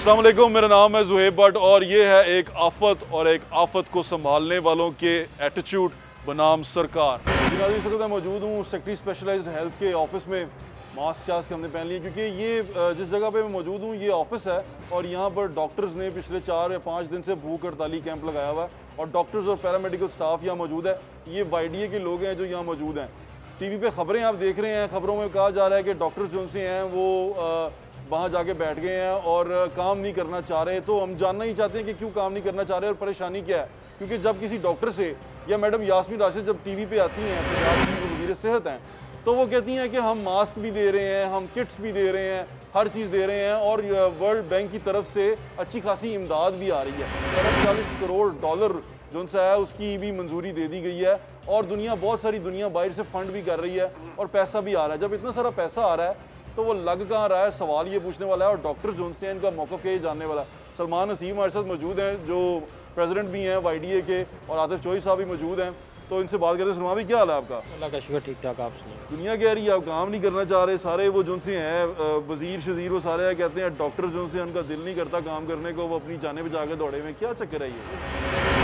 अस्सलाम वालेकुम, मेरा नाम है ज़ुहैब भट्ट और ये है एक आफत और एक आफत को संभालने वालों के एटीट्यूड बनाम सरकार। इस वक्त मैं मौजूद हूँ सेक्रेटरी स्पेशलाइज्ड हेल्थ के ऑफिस में। मास्क शास्क हमने पहन लिए क्योंकि ये जिस जगह पे मैं मौजूद हूँ ये ऑफिस है और यहाँ पर डॉक्टर्स ने पिछले 4 या 5 दिन से भूख हड़ताली कैंप लगाया हुआ है और डॉक्टर्स और पैरामेडिकल स्टाफ यहाँ मौजूद है। ये YDA के लोग हैं जो यहाँ मौजूद हैं। टीवी पे खबरें आप देख रहे हैं, खबरों में कहा जा रहा है कि डॉक्टर्स जो से हैं वो वहाँ जाके बैठ गए हैं और काम नहीं करना चाह रहे। तो हम जानना ही चाहते हैं कि क्यों काम नहीं करना चाह रहे और परेशानी क्या है। क्योंकि जब किसी डॉक्टर से या मैडम यास्मीन राशिद जब टीवी पे आती हैं, पंजाब की वज़ीर सेहत हैं, तो वो कहती हैं कि हम मास्क भी दे रहे हैं, हम किट्स भी दे रहे हैं, हर चीज़ दे रहे हैं और वर्ल्ड बैंक की तरफ से अच्छी खासी इमदाद भी आ रही है। 40 करोड़ डॉलर जो सा है उसकी भी मंजूरी दे दी गई है और बहुत सारी दुनिया बाहर से फंड भी कर रही है और पैसा भी आ रहा है। जब इतना सारा पैसा आ रहा है तो वो लग कहाँ रहा है, सवाल ये पूछने वाला है। और डॉक्टर जो से इनका मौक़िफ़ क्या जानने वाला है। सलमान नसीम हमारे साथ मौजूद हैं जो प्रेसिडेंट भी हैं YDA के और आतिफ चोई साहब भी मौजूद हैं, तो इनसे बात करते हैं। सलमान भाई क्या हाल है आपका? अल्लाह का शुक्र, ठीक ठाक। आप सुनिए। दुनिया कह रही है आप काम नहीं करना चाह रहे, सारे वो जो से हैं वजीर शजीर वो सारे कहते हैं डॉक्टर जो से उनका दिल नहीं करता काम करने को, वो अपनी जाने बचा के दौड़े में, क्या चक्कर है ये?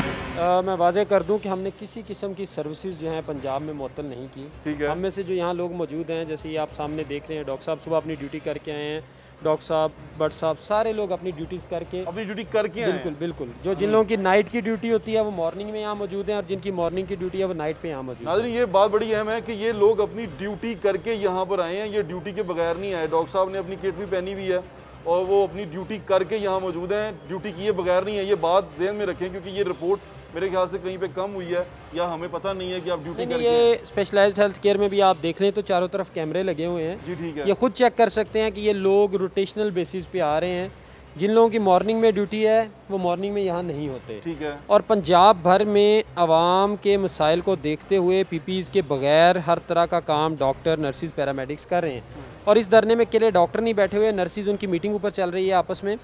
मैं वाज़े कर दूं कि हमने किसी किस्म की सर्विसेज जो हैं पंजाब में मुअत्तल नहीं की। ठीक है। हम में से जो यहाँ लोग मौजूद हैं, जैसे ये आप सामने देख रहे हैं, डॉक्टर साहब सुबह अपनी ड्यूटी करके आए हैं, डॉक्टर साहब, भट्ट साहब, सारे लोग अपनी ड्यूटीज़ करके अपनी ड्यूटी करके आए हैं। बिल्कुल बिल्कुल। जो जिन लोगों की नाइट की ड्यूटी होती है वो मॉर्निंग में यहाँ मौजूद हैं और जिनकी मॉर्निंग की ड्यूटी है वो नाइट पे यहाँ मौजूद है। नाज़रीन ये बात बड़ी अहम है कि ये लोग अपनी ड्यूटी करके यहाँ पर आए हैं, ये ड्यूटी के बगैर नहीं आए। डॉक्टर साहब ने अपनी किट भी पहनी हुई है और वो अपनी ड्यूटी करके यहाँ मौजूद हैं, ड्यूटी किए बगैर नहीं है। ये बात ध्यान में रखें क्योंकि ये रिपोर्ट मेरे ख्याल से कहीं पे कम हुई है या हमें पता नहीं है कि आप ड्यूटी करके। ये स्पेशलाइज्ड हेल्थ केयर में भी आप देख लें तो चारों तरफ कैमरे लगे हुए हैं। जी ठीक है। ये खुद चेक कर सकते हैं कि ये लोग रोटेशनल बेसिस पे आ रहे हैं। जिन लोगों की मॉर्निंग में ड्यूटी है वो मॉर्निंग में यहाँ नहीं होते। ठीक है। और पंजाब भर में आवाम के मसाइल को देखते हुए PPEs के बगैर हर तरह का काम डॉक्टर, नर्सिस, पैरामेडिक्स कर रहे हैं। और इस धरने में अकेले डॉक्टर नहीं बैठे हुए, नर्सिस उनकी मीटिंग ऊपर चल रही है आपस में।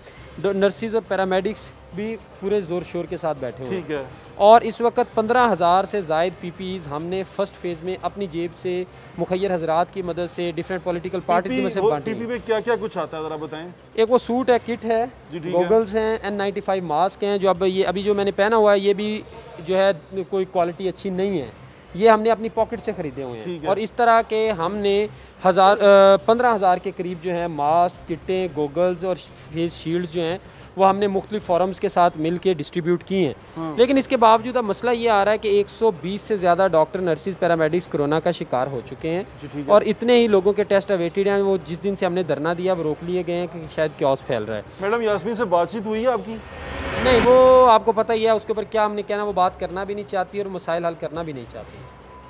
नर्सिस और पैरामेडिक्स भी पूरे ज़ोर शोर के साथ बैठे हुए हैं। ठीक है। और इस वक्त 15,000 से ज़ायद PPEs हमने फर्स्ट फेज़ में अपनी जेब से मुखैर हजरात की मदद से डिफरेंट पॉलिटिकल पार्टीज में से बांटी। PP में क्या क्या कुछ आता है ज़रा बताएं। एक वो सूट है, किट है, गॉगल्स हैं, N95 मास्क हैं। जो अब ये अभी जो मैंने पहना हुआ है ये भी जो है कोई क्वालिटी अच्छी नहीं है, ये हमने अपनी पॉकेट से ख़रीदे हुए हैं। और इस तरह के हमने 15,000 के करीब जो है मास्क, किटें, गॉगल्स और फेस शील्ड जो हैं वो हमने मुख्तलिफ फॉरम्स के साथ मिल के डिस्ट्रीब्यूट किए हैं। लेकिन इसके बावजूद अब मसला ये आ रहा है कि 120 से ज़्यादा डॉक्टर, नर्सिस, पैरामेडिक्स कोरोना का शिकार हो चुके हैं और इतने ही लोगों के टेस्ट अवेटेड हैं। वो जिस दिन से हमने धरना दिया वो रोक लिए गए हैं कि शायद क्योस फैल रहा है। मैडम यास्मीन से बातचीत हुई है आपकी? नहीं, वो आपको पता ही है, उसके ऊपर क्या हमने कहना, वो बात करना भी नहीं चाहती और मसाइल हल करना भी नहीं चाहती।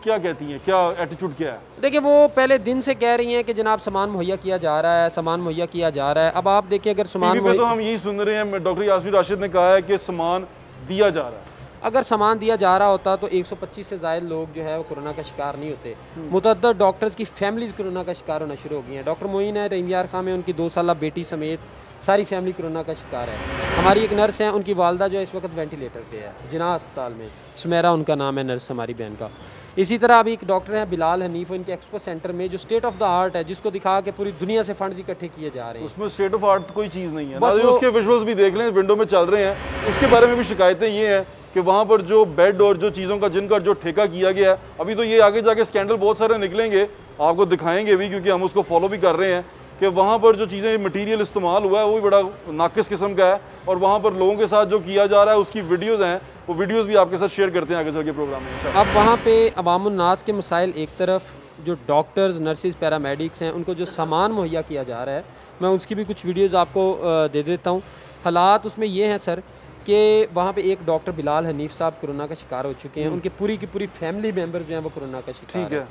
क्या कहती हैं, क्या एटीट्यूड क्या है? देखिए वो पहले दिन से कह रही हैं कि जनाब सामान मुहैया किया जा रहा है, सामान मुहैया किया जा रहा है। अब आप देखिए अगर सामान पे तो हम यही सुन रहे हैं, डॉक्टर यास्मीन राशिद ने कहा है कि सामान दिया जा रहा है। अगर सामान दिया जा रहा होता तो 125 से ज़ायद लोग जो है वो कोरोना का शिकार नहीं होते। मुतअद्दिद डॉक्टर्स की फैमिलीज कोरोना का शिकार होना शुरू हो गई हैं। डॉक्टर मोइन है रहीमयार खां में, उनकी 2 साला बेटी समेत सारी फैमिली कोरोना का शिकार है। हमारी एक नर्स है, उनकी वालदा जो है इस वक्त वेंटिलेटर पे है जिना अस्पताल में, सुमेरा उनका नाम है नर्स हमारी बहन का। इसी तरह अभी एक डॉक्टर है बिलाल हनीफ, इनके एक्सपो सेंटर में जो स्टेट ऑफ द आर्ट है, जिसको दिखा के पूरी दुनिया से फंड्स इकट्ठे किए जा रहे हैं। उसमें स्टेट ऑफ आर्ट कोई चीज़ नहीं है। बस उसके विजुअल्स भी देख लें, विंडो में चल रहे हैं। उसके बारे में भी शिकायतें ये हैं कि वहाँ पर जो बेड और जो चीज़ों का जिनका जो ठेका किया गया है, अभी तो ये आगे जाके स्कैंडल बहुत सारे निकलेंगे, आपको दिखाएंगे भी क्योंकि हम उसको फॉलो भी कर रहे हैं कि वहाँ पर जो चीज़ें मटीरियल इस्तेमाल हुआ है वो भी बड़ा नाकिस किस्म का है। और वहाँ पर लोगों के साथ जो किया जा रहा है उसकी वीडियोज़ हैं, वो वीडियोज़ भी आपके साथ शेयर करते हैं आगे चल के प्रोग्राम में। अब वहाँ पे अवामुन्नास के मसाइल एक तरफ, जो डॉक्टर्स, नर्सिस, पैरामेडिक्स हैं उनको जो सामान मुहैया किया जा रहा है, मैं उसकी भी कुछ वीडियोज़ आपको दे देता हूँ। हालात उसमें ये हैं सर कि वहाँ पे एक डॉक्टर बिलाल हनीफ साहब कोरोना का शिकार हो चुके हैं, उनके पूरी की पूरी फैमिली मेम्बर्स जो हैं वो कोरोना का शिकार। ठीक है।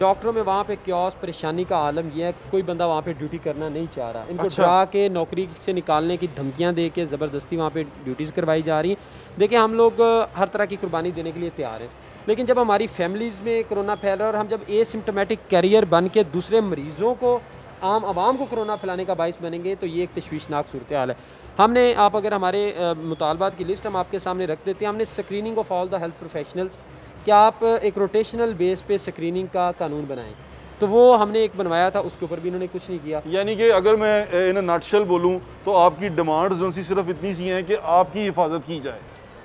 डॉक्टरों में वहाँ पे क्योस, परेशानी का आलम यह है कि कोई बंदा वहाँ पे ड्यूटी करना नहीं चाह रहा। इनको डरा के नौकरी से निकालने की धमकियाँ दे के ज़बरदस्ती वहाँ पे ड्यूटीज़ करवाई जा रही हैं। देखिए हम लोग हर तरह की कुर्बानी देने के लिए तैयार हैं, लेकिन जब हमारी फैमिलीज़ में कोरोना फैल रहा है और हम जब एसिम्प्टोमेटिक कैरियर बन के दूसरे मरीज़ों को, आम आवाम को कोरोना फैलाने का बाइस बनेंगे तो ये एक तशवीशनाक सूरत हाल है। हमने, आप अगर हमारे मुतालबात की लिस्ट हम आपके सामने रख देते हैं। हमने screening of all the health professionals, क्या आप एक रोटेशनल बेस पे स्क्रीनिंग का कानून बनाएं तो वो हमने एक बनवाया था, उसके ऊपर भी इन्होंने कुछ नहीं किया। यानी कि अगर मैं इन नटशेल बोलूँ तो आपकी डिमांड्स जो सी सिर्फ इतनी सी हैं कि आपकी हिफाजत की जाए।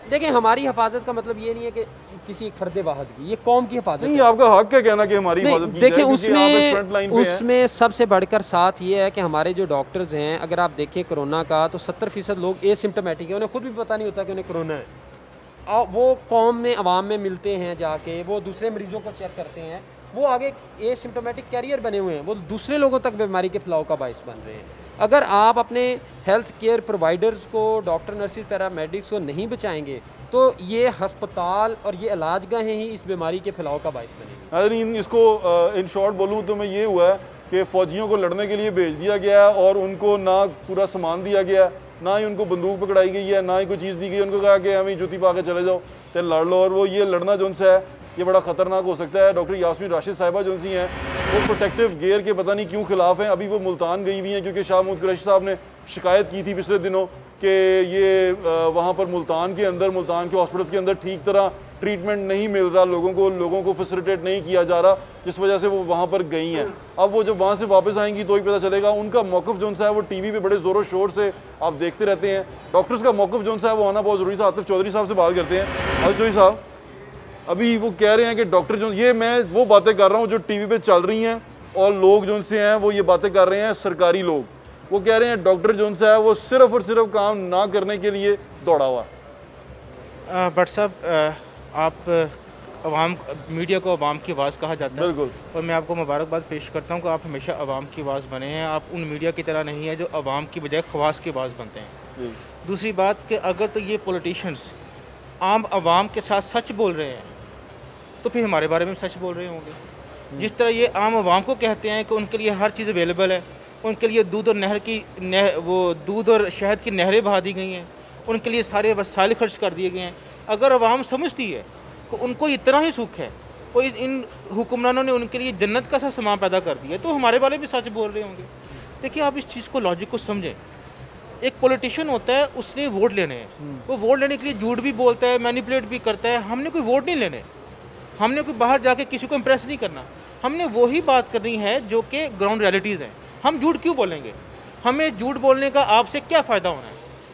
देखिए, हमारी हिफाजत का मतलब ये नहीं है कि किसी एक फर्द वाहद की, ये कौम की हिफाजत नहीं, आपका हक है कहना कि हमारी हिफाजत की देखिए, जाए। उसमें सबसे बढ़कर साथ ये है कि हमारे जो डॉक्टर्स हैं, अगर आप देखें कोरोना का तो 70% लोग एसिम्टोमेटिक हैं, उन्हें खुद भी पता नहीं होता कि उन्हें कोरोना है। और वो कौम में अवाम में मिलते हैं जाके, वो दूसरे मरीजों को चेक करते हैं, वो आगे एसिम्टोमेटिक कैरियर बने हुए हैं, वो दूसरे लोगों तक बीमारी के फैलाव का बायस बन रहे हैं। अगर आप अपने हेल्थ केयर प्रोवाइडर्स को, डॉक्टर, नर्सिस, पैरामेडिक्स को नहीं बचाएंगे तो ये हस्पताल और ये इलाज गाहें ही इस बीमारी के फैलाव का बायस बनेंगी। इसको इन शॉर्ट बोलूँ तो मैं ये हुआ है कि फ़ौजियों को लड़ने के लिए भेज दिया गया और उनको ना पूरा सामान दिया गया, ना ही उनको बंदूक पकड़ाई गई है, ना ही कोई चीज़ दी गई। उनको कहा कि हमें जुती पा के चले जाओ, तो लड़ लो। और वो ये लड़ना जो उनसे है ये बड़ा ख़तरनाक हो सकता है। डॉक्टर यास्मीन राशिद साहिबा जो सी हैं वो प्रोटेक्टिव गियर के पता नहीं क्यों खिलाफ हैं। अभी वो मुल्तान गई हुई हैं क्योंकि शाह महमूद कुरैशी साहब ने शिकायत की थी पिछले दिनों कि ये वहाँ पर मुल्तान के हॉस्पिटल्स के अंदर ठीक तरह ट्रीटमेंट नहीं मिल रहा, लोगों को फैसिलिटेट नहीं किया जा रहा, जिस वजह से वो वहाँ पर गई हैं। अब वो जब वहाँ से वापस आएंगी तो ही पता चलेगा। उनका मौक़िफ़ जो सा है वो टीवी पे बड़े ज़ोरों शोर से आप देखते रहते हैं। डॉक्टर्स का मौक़िफ़ जो सा है वो आना बहुत ज़रूरी है। आतिफ चौधरी साहब से बात करते हैं। आतिफ चौधरी साहब, अभी वो कह रहे हैं कि डॉक्टर जो, ये मैं वो बातें कर रहा हूँ जो टीवी पे चल रही हैं और लोग जो से हैं वो ये बातें कर रहे हैं, सरकारी लोग वो कह रहे हैं डॉक्टर जो सा है वो सिर्फ और सिर्फ काम ना करने के लिए दौड़ा हुआ। भट्ट साहब, आप अवाम, मीडिया को अवाम की आवाज़ कहा जाता है। बिल्कुल। और मैं आपको मुबारकबाद पेश करता हूँ कि आप हमेशा अवाम की आवाज़ बने हैं। आप उन मीडिया की तरह नहीं है जो अवाम की बजाय ख्वास की आवाज़ बनते हैं। दूसरी बात कि अगर तो ये पॉलिटिशियंस आम अवाम के साथ सच बोल रहे हैं तो फिर हमारे बारे में सच बोल रहे होंगे। जिस तरह ये आम अवाम को कहते हैं कि उनके लिए हर चीज़ अवेलेबल है, उनके लिए दूध और दूध और शहद की नहरें बहा दी गई हैं, उनके लिए सारे वसाइल खर्च कर दिए गए हैं। अगर अवाम समझती है कि उनको इतना ही सुख है और इन हुक्मरानों ने उनके लिए जन्नत का सा सामान पैदा कर दिया तो हमारे बारे में सच बोल रहे होंगे। देखिए, आप इस चीज़ को, लॉजिक को समझें। एक पॉलिटिशियन होता है, उसने वोट लेने हैं, वो वोट लेने के लिए झूठ भी बोलता है, मैनिपुलेट भी करता है। हमने कोई वोट नहीं लेने, हमने कोई बाहर जाके किसी को इम्प्रेस नहीं करना, हमने वही बात करनी है जो कि ग्राउंड रियलिटीज़ हैं। हम झूठ क्यों बोलेंगे? हमें झूठ बोलने का आपसे क्या फ़ायदा होना है?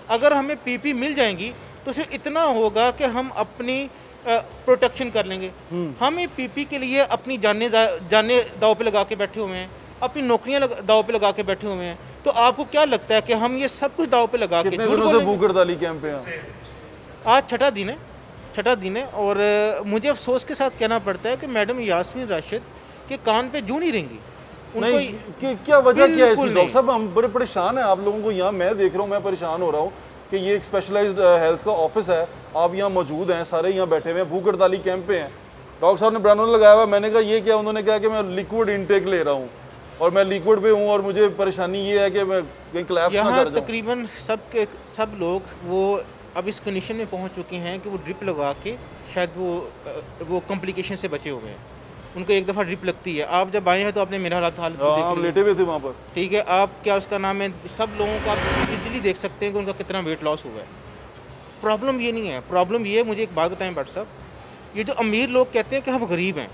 अगर हमें पीपी मिल जाएंगी तो सिर्फ इतना होगा कि हम अपनी प्रोटेक्शन कर लेंगे। हम पीपी के लिए अपनी जाने दाव पे लगा के बैठे हुए हैं, अपनी नौकरियां दाव पे लगा के बैठे हुए हैं। तो आपको क्या लगता है कि हम ये सब कुछ दाव पे लगा के भूख हड़ताली कैंप पे आज छठा दिन है और मुझे अफसोस के साथ कहना पड़ता है कि मैडम यास्मीन राशिद के कान पे जू नहीं रहेंगी। नहीं, क्या वजह क्या है इसकी? डॉक्टर साहब, हम बड़े परेशान हैं आप लोगों को यहाँ, मैं देख रहा हूँ, मैं परेशान हो रहा हूँ कि ये एक स्पेशलाइज्ड हेल्थ का ऑफिस है, आप यहाँ मौजूद हैं, सारे यहाँ बैठे हुए हैं, भूख हड़ताली कैंप पे हैं। डॉक्टर साहब ने बयान लगाया हुआ, मैंने कहा ये क्या? उन्होंने कहा कि मैं लिक्विड इनटेक ले रहा हूँ और मैं लिक्विड पे हूँ और मुझे परेशानी ये है कि मैं कहीं क्लैप्स ना कर जाऊँ। तकरीबन सब लोग वो अब इस कंडीशन में पहुँच चुके हैं कि वो ड्रिप लगा के शायद वो कॉम्प्लिकेशन से बचे हुए हैं। उनको एक दफ़ा ड्रिप लगती है। आप जब आए हैं तो आपने मेरा हालत लेटे हुए थे वहाँ पर, ठीक है। आप क्या उसका नाम है, सब लोगों का इजीली देख सकते हैं कि उनका कितना वेट लॉस हुआ है। प्रॉब्लम ये नहीं है, प्रॉब्लम ये है, मुझे एक बात बताएं भट्ट साहब, ये जो अमीर लोग कहते हैं कि हम गरीब हैं,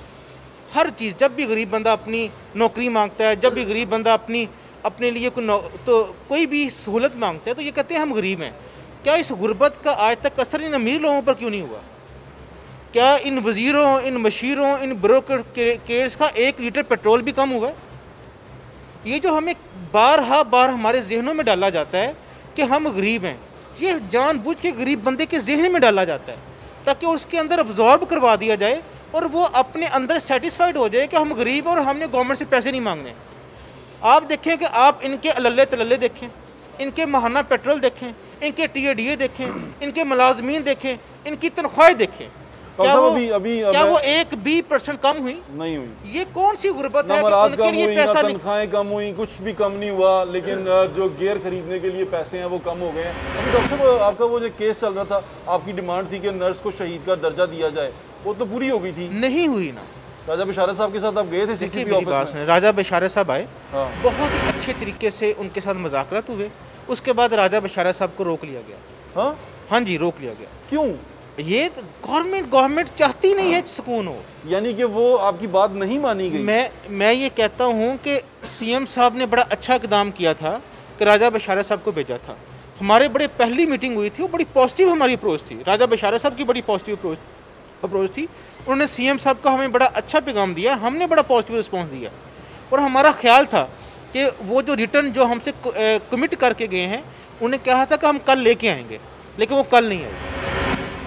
हर चीज़, जब भी गरीब बंदा अपनी नौकरी मांगता है, जब भी गरीब बंदा अपने लिए कोई भी सहूलत मांगता है तो ये कहते हैं हम गरीब हैं। क्या इस गुर्बत का आज तक असर इन अमीर लोगों पर क्यों नहीं हुआ? क्या इन वज़ीरों, इन मशीरों, इन ब्रोकर्स का 1 लीटर पेट्रोल भी कम हुआ है? ये जो हमें बार हमारे जहनों में डाला जाता है कि हम गरीब हैं, ये जानबूझ के गरीब बंदे के जहन में डाला जाता है ताकि उसके अंदर अब्जॉर्ब करवा दिया जाए और वो अपने अंदर सेटिस्फाइड हो जाए कि हम गरीब और हमने गवर्नमेंट से पैसे नहीं मांगने। आप देखें कि आप इनके अल्ले तल्ले देखें, इनके माहाना पेट्रोल देखें, इनके TADA देखें, इनके मुलाजमीन देखें, इनकी तनख्वाहें देखें। क्या वो 1% कम हुई? नहीं हुई। ये कौन सी गुर्बत है कि उनके लिए पैसा नहीं, तनख्वाहें कम हुई, कुछ भी कम नहीं हुआ, लेकिन जो गियर खरीदने के लिए पैसे हैं वो कम हो गए हैं। अभी डॉक्टर साहब, आपका वो जो केस चल रहा था, आपकी डिमांड थी कि नर्स को शहीद का दर्जा दिया जाए, वो तो पूरी हो गई थी? नहीं हुई ना। राजा बिशारत साहब के साथ आप गए थे CCP ऑफिस में? राजा बिशारत साहब आए, बहुत ही अच्छे तरीके से उनके साथ मुज़ाकरात हुए। उसके बाद राजा बिशारत साहब को रोक लिया गया। हाँ जी, रोक लिया गया। क्यों? ये गवर्नमेंट चाहती नहीं है सुकून हो। यानी कि वो आपकी बात नहीं मानी गई। मैं ये कहता हूँ कि सीएम साहब ने बड़ा अच्छा इकदाम किया था कि राजा बशारा साहब को भेजा था। हमारे बड़े पहली मीटिंग हुई थी, वो बड़ी पॉजिटिव हमारी अप्रोच थी। राजा बशारा साहब की बड़ी पॉजिटिव अप्रोच थी। उन्होंने सीएम साहब का हमें बड़ा अच्छा पैगाम दिया, हमने बड़ा पॉजिटिव रिस्पॉन्स दिया। और हमारा ख्याल था कि वो जो रिटर्न जो हमसे कमिट करके गए हैं, उन्हें कहा था कि हम कल लेके आएंगे, लेकिन वो कल नहीं आए।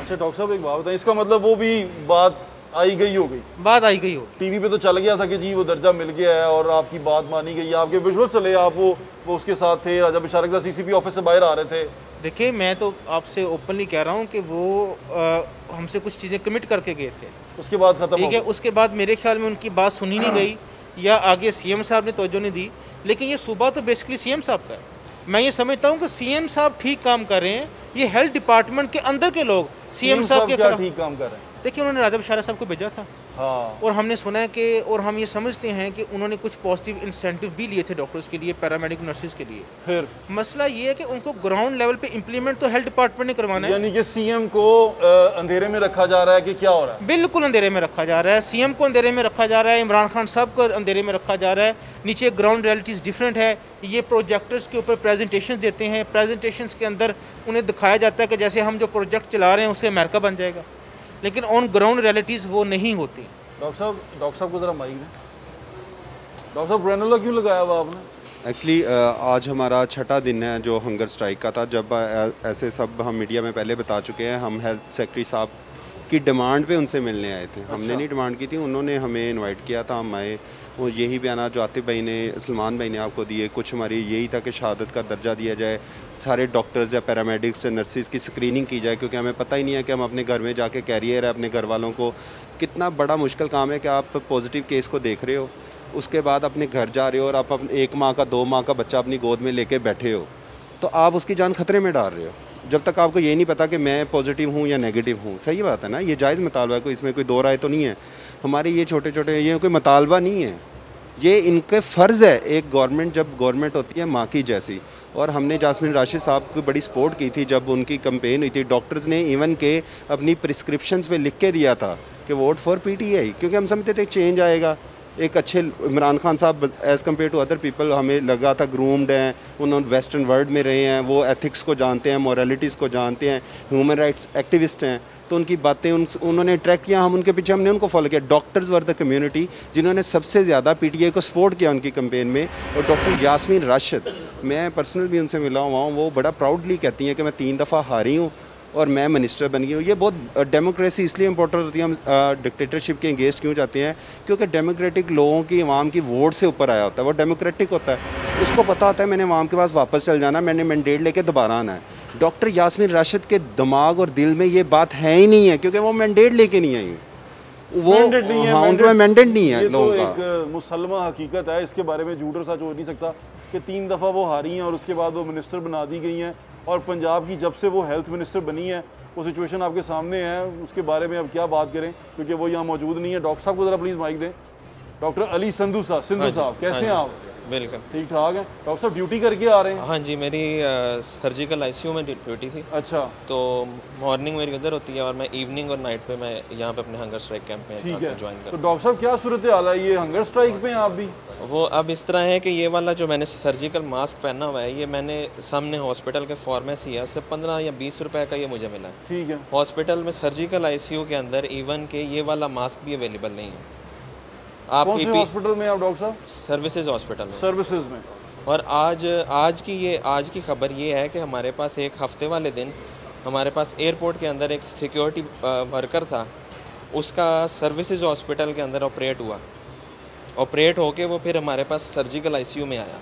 अच्छा डॉक्टर साहब एक बात बताएं, इसका मतलब वो भी बात आई गई हो गई? बात आई गई हो, टीवी पे तो चल गया था कि जी वो दर्जा मिल गया है और आपकी बात मानी गई है। आपके विजुअल चले, आप वो उसके साथ थे, राजा बशारा के साथ सीसीपी ऑफिस से बाहर आ रहे थे। देखिए मैं तो आपसे ओपनली कह रहा हूँ कि वो हमसे कुछ चीज़ें कमिट करके गए थे, उसके बाद खत्म, ठीक है। उसके बाद मेरे ख्याल में उनकी बात सुनी नहीं गई या आगे सीएम साहब ने तवज्जो नहीं दी। लेकिन ये सूबा तो बेसिकली सीएम साहब का है। मैं ये समझता हूँ कि सीएम साहब ठीक काम कर रहे हैं। ये हेल्थ डिपार्टमेंट के अंदर के लोग सीएम साहब के क्या ठीक काम कर रहे हैं? देखिए उन्होंने राजा बशारा साहब को भेजा था, हाँ। और हमने सुना है कि, और हम ये समझते हैं कि उन्होंने कुछ पॉजिटिव इंसेंटिव भी लिए थे डॉक्टर्स के लिए, पैरामेडिक नर्सेज के लिए। फिर मसला ये है कि उनको ग्राउंड लेवल पे इम्प्लीमेंट तो हेल्थ डिपार्टमेंट ने करवाना है। यानी कि सीएम को अंधेरे में रखा जा रहा है कि क्या हो रहा है? बिल्कुल अंधेरे में रखा जा रहा है। सीएम को अंधेरे में रखा जा रहा है, इमरान खान साहब को अंधेरे में रखा जा रहा है। नीचे ग्राउंड रियलिटीज़ डिफरेंट है। ये प्रोजेक्टर्स के ऊपर प्रेजेंटेशन देते हैं, प्रेजेंटेशन के अंदर उन्हें दिखाया जाता है कि जैसे हम जो प्रोजेक्ट चला रहे हैं उससे अमेरिका बन जाएगा, लेकिन ऑन ग्राउंड रियलिटीज़ वो नहीं होती। डॉक्टर साहब को ज़रा माइक दें। डॉक्टर साहब ग्रेनुला क्यों लगाया हुआ आपने? एक्चुअली आज हमारा छठा दिन है जो हंगर स्ट्राइक का था। जब ऐसे सब हम मीडिया में पहले बता चुके हैं, हम हेल्थ सेक्रेटरी साहब की डिमांड पे उनसे मिलने आए थे। हमने नहीं डिमांड की थी, उन्होंने हमें इनवाइट किया था, हम आए। वो यही बयान जो आतिफ भाई ने, सलमान भाई ने आपको दिए, कुछ हमारी यही था कि शहादत का दर्जा दिया जाए, सारे डॉक्टर्स या पैरामेडिक्स या नर्सिस की स्क्रीनिंग की जाए, क्योंकि हमें पता ही नहीं है कि हम अपने घर में जाके कैरियर है अपने घर वालों को। कितना बड़ा मुश्किल काम है कि आप पॉजिटिव केस को देख रहे हो, उसके बाद अपने घर जा रहे हो और आप 1 माह का 2 माह का बच्चा अपनी गोद में लेके बैठे हो, तो आप उसकी जान खतरे में डाल रहे हो जब तक आपको ये नहीं पता कि मैं पॉजिटिव हूँ या नेगेटिव हूँ। सही बात है ना, ये जायज़ मुतालबा है, कोई इसमें कोई दो राय तो नहीं है। हमारे ये छोटे छोटे ये कोई मुतालबा नहीं है, ये इनके फ़र्ज़ है। एक गवर्नमेंट जब गवर्नमेंट होती है माँ की जैसी, और हमने जासमीन राशिद साहब की बड़ी सपोर्ट की थी जब उनकी कैंपेन हुई थी। डॉक्टर्स ने इवन के अपनी प्रिस्क्रिप्शंस पे लिख के दिया था कि वोट फॉर पीटीआई, क्योंकि हम समझते थे चेंज आएगा। एक अच्छे इमरान खान साहब as compare to other people हमें लगा था ग्रूम्ड हैं, उन्होंने वेस्टर्न वर्ल्ड में रहे हैं, वो एथिक्स को जानते हैं, मोरालिटीज़ को जानते हैं, ह्यूमन राइट्स एक्टिविस्ट हैं, तो उनकी बातें उन्होंने अट्रैक्ट किया, हम उनके पीछे हमने उनको फॉलो किया। डॉक्टर्स वर द कम्युनिटी जिन्होंने सबसे ज़्यादा पीटीआई को सपोर्ट किया उनकी कैंपेन में। और डॉक्टर यास्मीन राशिद, मैं पर्सनल भी उनसे मिला हुआ हूँ, वो बड़ा प्राउडली कहती हैं कि मैं 3 दफ़ा हारी हूँ और मैं मिनिस्टर बन गई हूँ। ये बहुत डेमोक्रेसी इसलिए इंपॉर्टेंट होती है। हम डिक्टेटरशिप के अगेंस्ट क्यों जाते हैं? क्योंकि डेमोक्रेटिक लोगों की आवाम की वोट से ऊपर आया होता है, वो डेमोक्रेटिक होता है। उसको पता होता है मैंने आवाम के पास वापस चल जाना, मैंने मैंडेट लेके दोबारा आना है। डॉक्टर यास्मीन राशिद के दिमाग और दिल में ये बात है ही नहीं है, क्योंकि वो मैंडेट लेके नहीं आई, वो हाँ उनका मैंडेट नहीं है लोगों का। एक मुसलमा हकीकत है, इसके बारे में झूठ और सच हो नहीं सकता कि 3 दफ़ा वो हारी हैं और उसके बाद वो मिनिस्टर बना दी गई हैं। और पंजाब की जब से वो हेल्थ मिनिस्टर बनी है वो सिचुएशन आपके सामने है, उसके बारे में अब क्या बात करें, क्योंकि वो यहाँ मौजूद नहीं है। डॉक्टर साहब को ज़रा प्लीज़ माइक दें। डॉक्टर अली सिंधु साहब कैसे हैं आप? बिल्कुल ठीक ठाक हैं। डॉक्टर साहब ड्यूटी करके आ रहे हैं? हाँ जी, मेरी सर्जिकल आईसीयू में ड्यूटी थी। अच्छा। तो मॉर्निंग मेरी उधर होती है और मैं इवनिंग और नाइट पे मैं यहाँ पे अपने हंगर स्ट्राइक कैंप में ज्वाइन कर। तो डॉक्टर साहब क्या सूरत हाल है, ये हंगर स्ट्राइक पे हैं आप भी? वो अब इस तरह है कि ये वाला जो मैंने सर्जिकल मास्क पहना हुआ है, ये मैंने सामने हॉस्पिटल के फार्मेसी है, उससे 15 या 20 रुपए का ये मुझे मिला है। ठीक है। हॉस्पिटल में सर्जिकल आईसीयू के अंदर इवन के ये वाला मास्क भी अवेलेबल नहीं है। आप कौन से हॉस्पिटल में आप डॉक्टर साहब? सर्विसेज हॉस्पिटल में। सर्विसेज में। और आज की खबर ये है कि हमारे पास एक हफ्ते वाले दिन हमारे पास एयरपोर्ट के अंदर एक सिक्योरिटी वर्कर था, उसका सर्विसेज हॉस्पिटल के अंदर ऑपरेट होके वो फिर हमारे पास सर्जिकल आईसीयू में आया।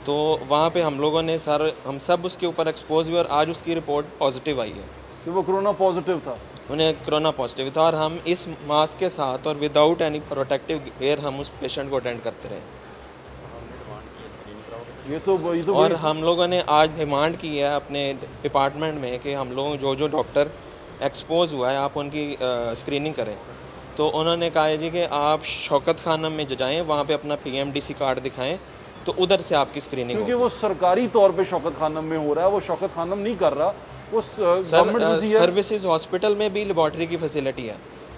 तो वहाँ पे हम लोगों ने हम सब उसके ऊपर एक्सपोज हुए और आज उसकी रिपोर्ट पॉजिटिव आई है कि वो कोरोना पॉजिटिव था। उन्हें कोरोना पॉजिटिव था और हम इस मास्क के साथ और विदाउट एनी प्रोटेक्टिव गेयर हम उस पेशेंट को अटेंड करते रहे। ये तो और हम लोगों ने आज डिमांड की है अपने डिपार्टमेंट में कि हम लोग जो डॉक्टर एक्सपोज हुआ है आप उनकी स्क्रीनिंग करें। तो उन्होंने कहा है जी कि आप शौकत खानम में जाएँ, वहाँ पे अपना PMDC कार्ड दिखाएं, तो उधर से आपकी स्क्रीनिंग। क्योंकि वो सरकारी तौर पे शौकत खानम में हो रहा है, वो शौकत खानम नहीं कर रहा, वो गवर्नमेंट दी है। सर्विसेज हॉस्पिटल में भी लेबॉर्ट्री की फैसिलिटी है,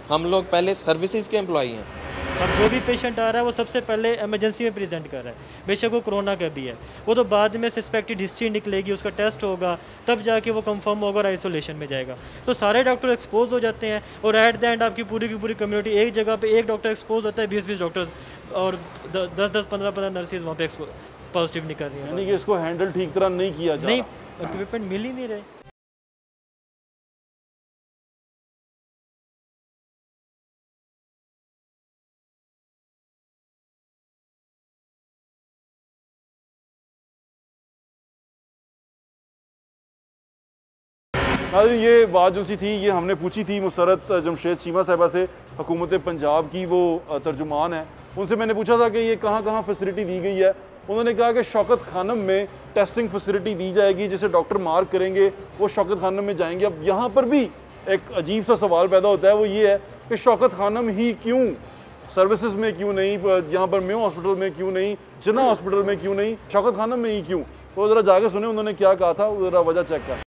हम लोग पहले सर्विसेज के एम्प्लॉई हैं। अब जो भी पेशेंट आ रहा है वो सबसे पहले इमरजेंसी में प्रेजेंट कर रहा है, बेशक वो कोरोना का भी है, वो तो बाद में सस्पेक्टेड हिस्ट्री निकलेगी, उसका टेस्ट होगा, तब जाके वो कंफर्म होगा और आइसोलेशन में जाएगा। तो सारे डॉक्टर एक्सपोज हो जाते हैं और एट द एंड आपकी पूरी की पूरी कम्युनिटी एक जगह पे एक डॉक्टर एक्सपोज होता है, 20-20 डॉक्टर्स और 10-10 15-15 नर्सेज वहाँ पे पॉजिटिव निकल रही हैं। यानी कि इसको हैंडल ठीक तरह नहीं किया जा रहा। नहीं, इक्विपमेंट मिल ही नहीं रहे। नाज़रीन, ये बात जो सी थी ये हमने पूछी थी मुसरत जमशेद चीमा साहिबा से, हुकूमत पंजाब की वो तर्जुमान है। उनसे मैंने पूछा था कि ये कहाँ कहाँ फैसिलिटी दी गई है। उन्होंने कहा कि शौकत खानम में टेस्टिंग फैसिलिटी दी जाएगी, जिसे डॉक्टर मार्क करेंगे वो शौकत खानम में जाएंगे। अब यहाँ पर भी एक अजीब सा सवाल पैदा होता है, वो ये है कि शौकत खानम ही क्यों, सर्विसेज में क्यों नहीं, यहाँ पर मेयो हॉस्पिटल में क्यों नहीं, जिन्ना हॉस्पिटल में क्यों नहीं, शौकत खानम में ही क्यों? तो ज़रा जाके सुने उन्होंने क्या कहा था, ज़रा वजह चेक कर।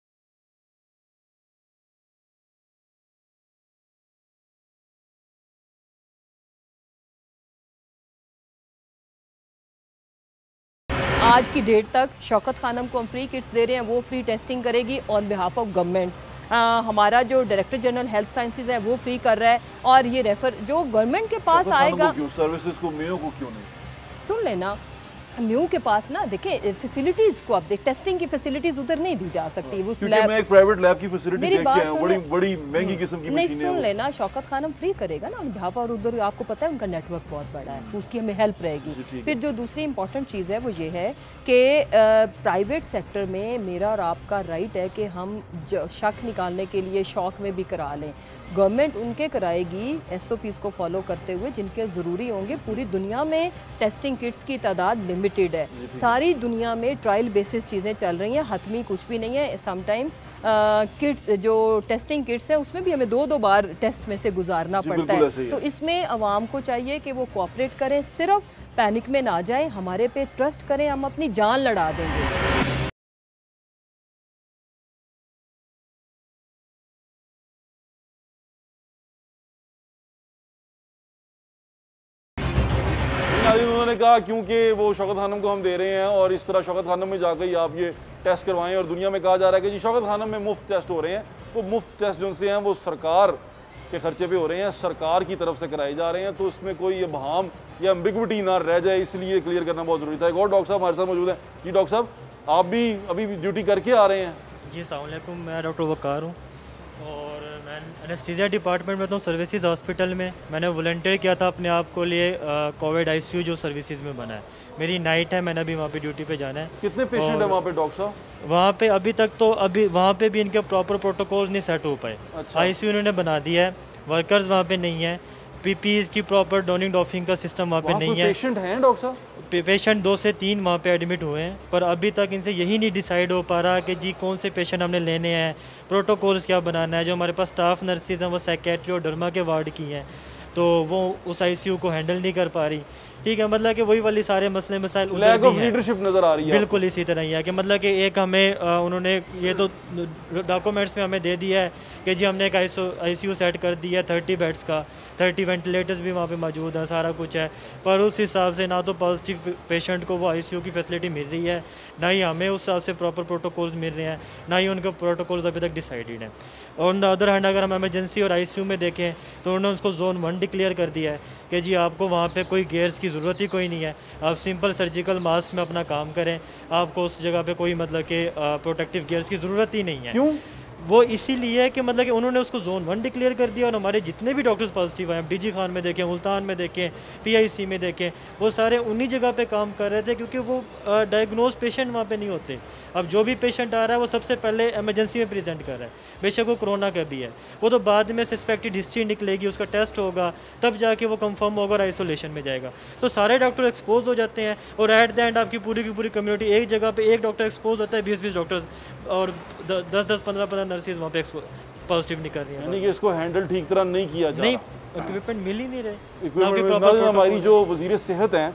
आज की डेट तक शौकत खानम को हम फ्री किट्स दे रहे हैं, वो फ्री टेस्टिंग करेगी ऑन बिहाफ ऑफ गवर्नमेंट। हमारा जो डायरेक्टर जनरल हेल्थ साइंसेज है वो फ्री कर रहा है, और ये रेफर जो गवर्नमेंट के पास आएगा। सर्विसेज को मेयो को क्यों नहीं? सुन लेना, म्यू के पास ना देखें फैसिलिटीज को, आप देख टेस्टिंग की फैसिलिटीज उधर नहीं दी जा सकती। वो लैब, मैं एक प्राइवेट लैब की फैसिलिटी देख के आया हूं, बड़ी महंगी किस्म की नहीं, मशीनें। सुन लेना, शौकत खानम फ्री करेगा ना बिहाफ, और उधर आपको पता है उनका नेटवर्क बहुत बड़ा है, तो उसकी हमें हेल्प रहेगी। फिर जो दूसरी इंपॉर्टेंट चीज़ है वो ये है कि प्राइवेट सेक्टर में मेरा और आपका राइट है कि हम शक निकालने के लिए शौक में भी करा लें। गवर्नमेंट उनके कराएगी SOPs को फॉलो करते हुए जिनके ज़रूरी होंगे। पूरी दुनिया में टेस्टिंग किट्स की तादाद लिमिटेड है, सारी दुनिया में ट्रायल बेसिस चीज़ें चल रही हैं, हतमी कुछ भी नहीं है। समटाइम किट्स जो टेस्टिंग किट्स है उसमें भी हमें 2-2 बार टेस्ट में से गुजारना पड़ता है। तो इसमें आवाम को चाहिए कि वो कोऑपरेट करें, सिर्फ पैनिक में ना जाएं, हमारे पे ट्रस्ट करें, हम अपनी जान लड़ा देंगे। उन्होंने कहा क्योंकि वो शौकत खानम को हम दे रहे हैं और इस तरह शौकत खानम में जाकर ही आप ये टेस्ट करवाएं, और दुनिया में कहा जा रहा है कि जी शौकत खानम में मुफ्त टेस्ट हो रहे हैं। वो मुफ्त टेस्ट जो से हैं वो सरकार के खर्चे पे हो रहे हैं, सरकार की तरफ से कराए जा रहे हैं, तो इसमें कोई इबहम या एम्बिग्विटी ना रह जाए, इसलिए क्लियर करना बहुत ज़रूरी था। एक और डॉक्टर साहब हमारे साथ मौजूद हैं। जी डॉक्टर साहब, आप भी अभी ड्यूटी करके आ रहे हैं? जी अस्सलाम वालेकुम, मैं डॉक्टर वकार हूँ और मैं एनेस्थीसिया डिपार्टमेंट में तो सर्विसेज हॉस्पिटल में मैंने वॉलंटियर किया था अपने आप को लिए कोविड ICU जो सर्विसेज में बना है। मेरी नाइट है, मैंने अभी वहाँ पे ड्यूटी पे जाना है। कितने पेशेंट हैं वहाँ पे डॉक्टर साहब? वहाँ पे अभी तक तो अभी वहाँ पे भी इनके प्रॉपर प्रोटोकॉल्स नहीं सेट हो पाए। अच्छा। ICU उन्होंने बना दिया है, वर्कर्स वहाँ पे नहीं है, PPEs की प्रॉपर डोनिंग डॉफिंग का सिस्टम वहाँ पे नहीं है। पेशेंट हैं डॉक्टर साहब? पेशेंट 2 से 3 वहाँ पे एडमिट हुए हैं, पर अभी तक इनसे यही नहीं डिसाइड हो पा रहा कि जी कौन से पेशेंट हमने लेने हैं, प्रोटोकॉल्स क्या बनाना है। जो हमारे पास स्टाफ नर्सेज हैं वो साइकेट्री और डर्मा के वार्ड की हैं, तो वो उस ICU को हैंडल नहीं कर पा रही। ठीक है, मतलब कि वही वाली सारे मसले मसाइल लैक ऑफ लीडरशिप नज़र आ रही है। बिल्कुल इसी तरह ही है कि मतलब कि एक हमें उन्होंने ये तो डॉक्यूमेंट्स में हमें दे दिया है कि जी हमने एक ICU सेट कर दिया है 30 बेड्स का, 30 वेंटिलेटर्स भी वहाँ पे मौजूद हैं, सारा कुछ है, पर उस हिसाब से ना तो पॉजिटिव पेशेंट को वो ICU की फैसिलिटी मिल रही है, ना ही हमें उस हिसाब से प्रॉपर प्रोटोकॉल्स मिल रहे हैं, ना ही उनके प्रोटोकॉल्स अभी तक डिसाइडेड हैं। ऑन द अदर हैंड अगर हम इमरजेंसी और ICU में देखें तो उन्होंने उसको जोन 1 डिक्लेयर कर दिया है कि जी आपको वहाँ पे कोई गेयर्स की ज़रूरत ही कोई नहीं है, आप सिंपल सर्जिकल मास्क में अपना काम करें, आपको उस जगह पे कोई मतलब कि प्रोटेक्टिव गेयर्स की ज़रूरत ही नहीं है। क्यों? वो इसीलिए है कि मतलब कि उन्होंने उसको जोन 1 डिक्लेयर कर दिया, और हमारे जितने भी डॉक्टर्स पॉजिटिव आए, DG खान में देखें, मुल्तान में देखें, PIC में देखें, वो सारे उन्हीं जगह पे काम कर रहे थे क्योंकि वो डायग्नोज पेशेंट वहाँ पे नहीं होते। अब जो भी पेशेंट आ रहा है वो सबसे पहले इमरजेंसी में प्रेजेंट कर रहा है, बेशक वो कोरोना का भी है, वो तो बाद में सस्पेक्टेड हिस्ट्री निकलेगी, उसका टेस्ट होगा, तब जाके वो कंफर्म होगा और आइसोलेशन में जाएगा। तो सारे डॉक्टर एक्सपोज हो जाते हैं और एट द एंड आपकी पूरी की पूरी कम्युनिटी एक जगह पे एक डॉक्टर एक्सपोज होता है, 20-20 डॉक्टर्स और 10-10 15-15 नर्सेज वहाँ पे पॉजिटिव निकल रही हैं। यानी कि इसको हैंडल ठीक तरह नहीं किया जा रहा। नहीं, इक्विपमेंट मिल ही नहीं रहे। हमारी जो वज़ीर सेहत हैं